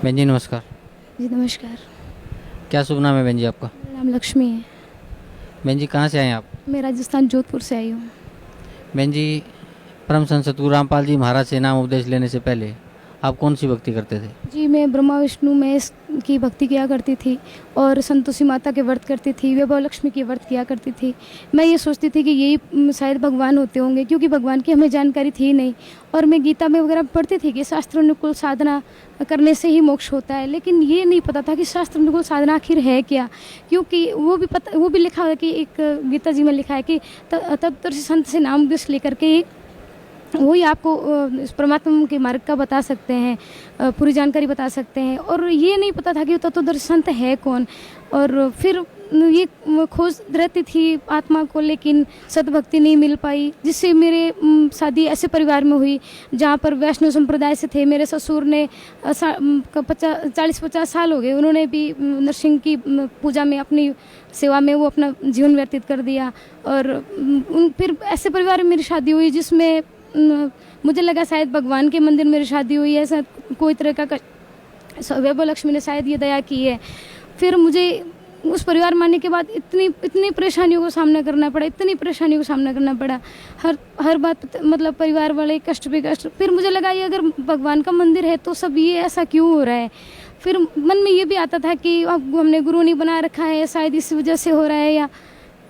बहन जी नमस्कार। जी नमस्कार। क्या शुभ नाम है बहन जी आपका? मेरा नाम लक्ष्मी है। बहन जी कहाँ से आए हैं आप? मैं राजस्थान जोधपुर से आई हूँ। बहन जी, परम संत सतगुरु रामपाल जी महाराज से नाम उपदेश लेने से पहले आप कौन सी भक्ति करते थे? जी मैं ब्रह्मा विष्णु महेश की भक्ति किया करती थी और संतोषी माता के व्रत करती थी, वैभव लक्ष्मी की व्रत किया करती थी। मैं ये सोचती थी कि यही शायद भगवान होते होंगे, क्योंकि भगवान की हमें जानकारी थी नहीं। और मैं गीता में वगैरह पढ़ती थी कि शास्त्रानुकूल साधना करने से ही मोक्ष होता है, लेकिन ये नहीं पता था कि शास्त्रानुकूल साधना आखिर है क्या। क्योंकि वो भी लिखा है कि एक गीता जी में लिखा है कि तत्पदर्शी संत से नाम उपदेश लेकर के वही आपको इस परमात्मा के मार्ग का बता सकते हैं, पूरी जानकारी बता सकते हैं। और ये नहीं पता था कि तत्वदर्शी संत है कौन। और फिर ये खोज रहती थी आत्मा को, लेकिन सद्भक्ति नहीं मिल पाई, जिससे मेरे शादी ऐसे परिवार में हुई जहाँ पर वैष्णव संप्रदाय से थे। मेरे ससुर ने 40-50 साल हो गए, उन्होंने भी नरसिंह की पूजा में अपनी सेवा में वो अपना जीवन व्यतीत कर दिया। और फिर ऐसे परिवार में मेरी शादी हुई जिसमें मुझे लगा शायद भगवान के मंदिर में मेरी शादी हुई है, ऐसा कोई तरह का वैभव लक्ष्मी ने शायद ये दया की है। फिर मुझे उस परिवार में आने के बाद इतनी परेशानियों को सामना करना पड़ा, इतनी परेशानियों का सामना करना पड़ा। हर बात मतलब परिवार वाले कष्ट पे कष्ट। फिर मुझे लगा ये अगर भगवान का मंदिर है तो सब ये ऐसा क्यों हो रहा है। फिर मन में ये भी आता था कि अब हमने गुरु नहीं बना रखा है, शायद इस वजह से हो रहा है,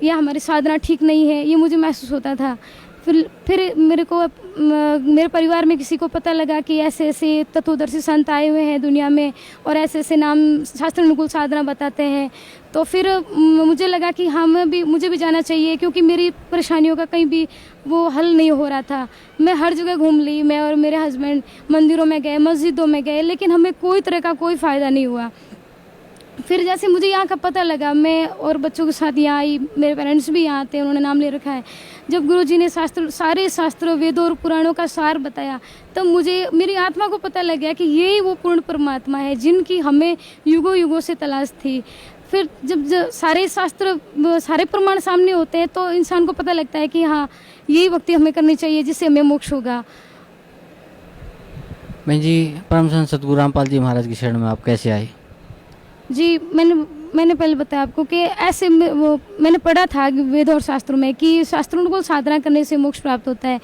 या हमारी साधना ठीक नहीं है, ये मुझे महसूस होता था। फिर मेरे परिवार में किसी को पता लगा कि ऐसे ऐसे तत्वदर्शी संत आए हुए हैं दुनिया में और ऐसे ऐसे नाम शास्त्र अनुकूल साधना बताते हैं। तो फिर मुझे लगा कि मुझे भी जाना चाहिए, क्योंकि मेरी परेशानियों का कहीं भी वो हल नहीं हो रहा था। मैं हर जगह घूम ली, मैं और मेरे हस्बैंड मंदिरों में गए, मस्जिदों में गए, लेकिन हमें कोई तरह का कोई फ़ायदा नहीं हुआ। फिर जैसे मुझे यहाँ का पता लगा, मैं और बच्चों के साथ यहाँ आई, मेरे पेरेंट्स भी यहाँ थे, उन्होंने नाम ले रखा है। जब गुरुजी ने सारे शास्त्रों वेदों और पुराणों का सार बताया, तब मुझे मेरी आत्मा को पता लग गया कि यही वो पूर्ण परमात्मा है जिनकी हमें युगों युगों से तलाश थी। फिर जब सारे शास्त्र सारे प्रमाण सामने होते हैं तो इंसान को पता लगता है कि हाँ, यही भक्ति हमें करनी चाहिए जिससे हमें मोक्ष होगा। बहन जी, परम संत सतगुरु रामपाल जी महाराज की शरण में आप कैसे आए? जी मैंने पहले बताया आपको कि ऐसे मैंने पढ़ा था वेद और शास्त्रों में कि शास्त्रों को साधना करने से मोक्ष प्राप्त होता है।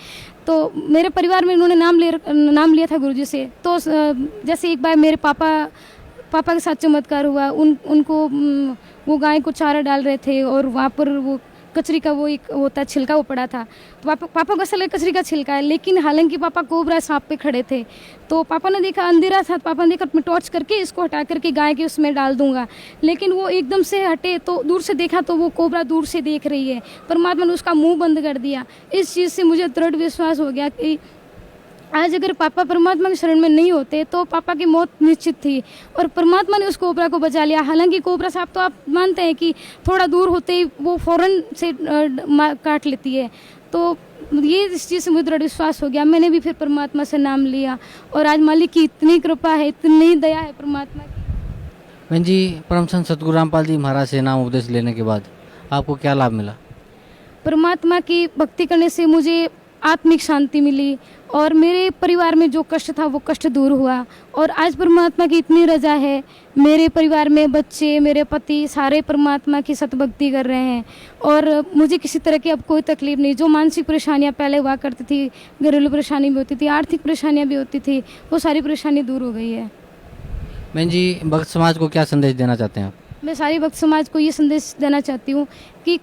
तो मेरे परिवार में उन्होंने नाम लिया था गुरुजी से। तो जैसे एक बार मेरे पापा के साथ चमत्कार हुआ। उनको वो गाय को चारा डाल रहे थे और वहाँ पर वो कचरी का वो एक होता छिलका वो पड़ा था। तो पापा को ऐसा लगा कचरी का छिलका है, लेकिन हालांकि पापा कोबरा सांप पे खड़े थे। तो पापा ने देखा, अंधेरा था, तो पापा ने देखा मैं टॉर्च करके इसको हटा करके गाय के उसमें डाल दूंगा। लेकिन वो एकदम से हटे तो दूर से देखा तो वो कोबरा दूर से देख रही है। परमात्मा ने उसका मुंह बंद कर दिया। इस चीज़ से मुझे दृढ़ विश्वास हो गया कि आज अगर पापा परमात्मा के शरण में नहीं होते तो पापा की मौत निश्चित थी, और परमात्मा ने उस कोबरा को बचा लिया। हालांकि कोबरा सांप तो आप मानते हैं कि थोड़ा दूर होते ही वो फौरन से काट लेती है। तो ये इस चीज़ से मुझे दृढ़ विश्वास हो गया। मैंने भी फिर परमात्मा से नाम लिया और आज मालिक की इतनी कृपा है, इतनी दया है परमात्मा की। बहन जी, परम संत सतगुरु रामपाल जी महाराज से नाम उपदेश लेने के बाद आपको क्या लाभ मिला? परमात्मा की भक्ति करने से मुझे आत्मिक शांति मिली और मेरे परिवार में जो कष्ट था वो कष्ट दूर हुआ। और आज परमात्मा की इतनी रजा है, मेरे परिवार में बच्चे, मेरे पति सारे परमात्मा की सतभक्ति कर रहे हैं और मुझे किसी तरह की अब कोई तकलीफ नहीं। जो मानसिक परेशानियां पहले हुआ करती थी, घरेलू परेशानी भी होती थी, आर्थिक परेशानियां भी होती थी, वो सारी परेशानी दूर हो गई है। बहन जी, भक्त समाज को क्या संदेश देना चाहते हैं आप? मैं सारी भक्त समाज को ये संदेश देना चाहती हूँ कि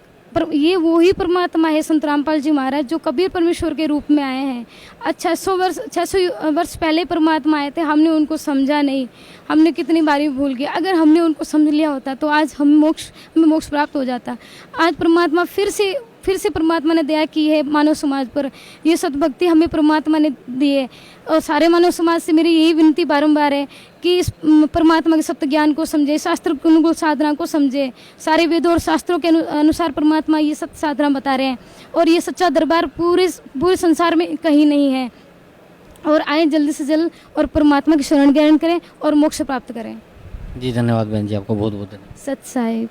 ये वो ही परमात्मा है संत रामपाल जी महाराज जो कबीर परमेश्वर के रूप में आए हैं। आज 600 वर्ष पहले परमात्मा आए थे, हमने उनको समझा नहीं, हमने कितनी बारी भूल गए। अगर हमने उनको समझ लिया होता तो आज हमें मोक्ष प्राप्त हो जाता। आज परमात्मा फिर से परमात्मा ने दया की है मानव समाज पर। ये सद्भक्ति हमें परमात्मा ने दी है और सारे मानव समाज से मेरी यही विनती बारंबार है कि इस परमात्मा के सत्य ज्ञान को समझे, शास्त्र अनुकूल साधना को समझे। सारे वेदों और शास्त्रों के अनुसार परमात्मा ये सत्य साधना बता रहे हैं और ये सच्चा दरबार पूरे संसार में कहीं नहीं है। और आए जल्दी से जल्द और परमात्मा की शरण ग्रहण करें और मोक्ष प्राप्त करें। जी धन्यवाद बहन जी, आपको बहुत बहुत धन्यवाद। सत साहिब।